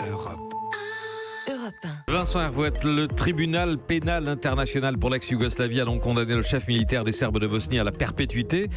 Europe. Europe 1. Vincent Hervouet, le tribunal pénal international pour l'ex-Yougoslavie a donc condamné le chef militaire des Serbes de Bosnie à la perpétuité.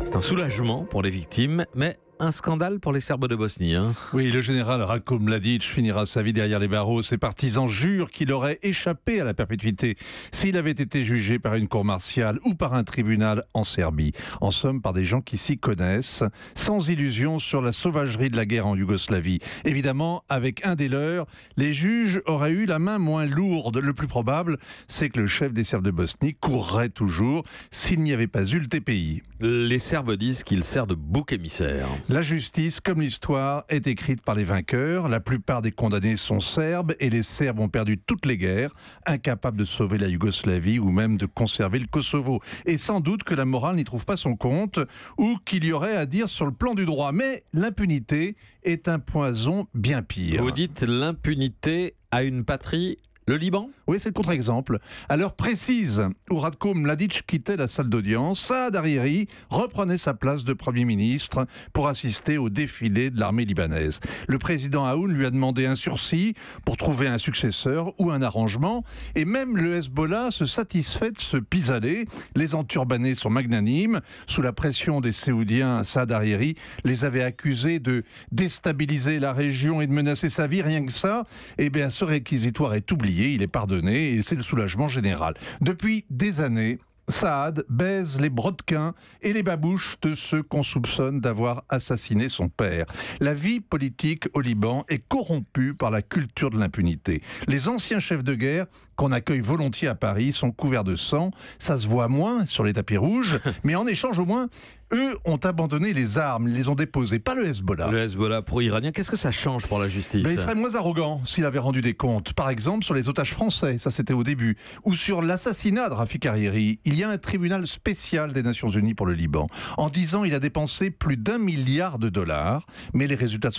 C'est un soulagement pour les victimes, mais un scandale pour les Serbes de Bosnie. Oui, le général Ratko Mladic finira sa vie derrière les barreaux. Ses partisans jurent qu'il aurait échappé à la perpétuité s'il avait été jugé par une cour martiale ou par un tribunal en Serbie. En somme, par des gens qui s'y connaissent, sans illusion sur la sauvagerie de la guerre en Yougoslavie. Évidemment, avec un des leurs, les juges auraient eu la main moins lourde. Le plus probable, c'est que le chef des Serbes de Bosnie courrait toujours s'il n'y avait pas eu le TPI. Les Serbes disent qu'il sert de bouc émissaire. La justice, comme l'histoire, est écrite par les vainqueurs. La plupart des condamnés sont serbes et les Serbes ont perdu toutes les guerres, incapables de sauver la Yougoslavie ou même de conserver le Kosovo. Et sans doute que la morale n'y trouve pas son compte ou qu'il y aurait à dire sur le plan du droit. Mais l'impunité est un poison bien pire. Vous dites l'impunité à une patrie, le Liban ? Oui, c'est le contre-exemple. À l'heure précise où Ratko Mladic quittait la salle d'audience, Saad Hariri reprenait sa place de Premier ministre pour assister au défilé de l'armée libanaise. Le président Aoun lui a demandé un sursis pour trouver un successeur ou un arrangement. Et même le Hezbollah se satisfait de ce pis-aller. Les enturbanés sont magnanimes. Sous la pression des Saoudiens, Saad Hariri les avait accusés de déstabiliser la région et de menacer sa vie. Rien que ça, eh bien, ce réquisitoire est oublié. Il est pardonné et c'est le soulagement général. Depuis des années, Saad baise les brodequins et les babouches de ceux qu'on soupçonne d'avoir assassiné son père. La vie politique au Liban est corrompue par la culture de l'impunité. Les anciens chefs de guerre qu'on accueille volontiers à Paris sont couverts de sang. Ça se voit moins sur les tapis rouges, mais en échange au moins, eux ont abandonné les armes, ils les ont déposées, pas le Hezbollah. Le Hezbollah pro-iranien, qu'est-ce que ça change pour la justice ? Il serait moins arrogant s'il avait rendu des comptes. Par exemple, sur les otages français, ça c'était au début, ou sur l'assassinat de Rafik Hariri. Il y a un tribunal spécial des Nations Unies pour le Liban. En 10 ans, il a dépensé plus d'1 milliard de dollars, mais les résultats de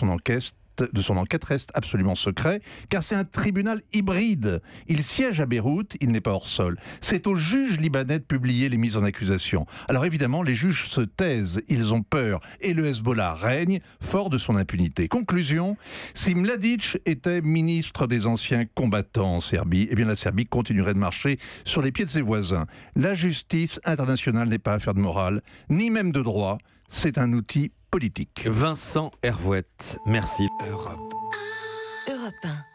son enquête reste absolument secret, car c'est un tribunal hybride. Il siège à Beyrouth, il n'est pas hors sol. C'est aux juges libanais de publier les mises en accusation. Alors évidemment, les juges se taisent, ils ont peur, et le Hezbollah règne, fort de son impunité. Conclusion, si Mladic était ministre des anciens combattants en Serbie, eh bien la Serbie continuerait de marcher sur les pieds de ses voisins. La justice internationale n'est pas affaire de morale, ni même de droit, c'est un outil politique. Vincent Hervouet, merci. Europe 1.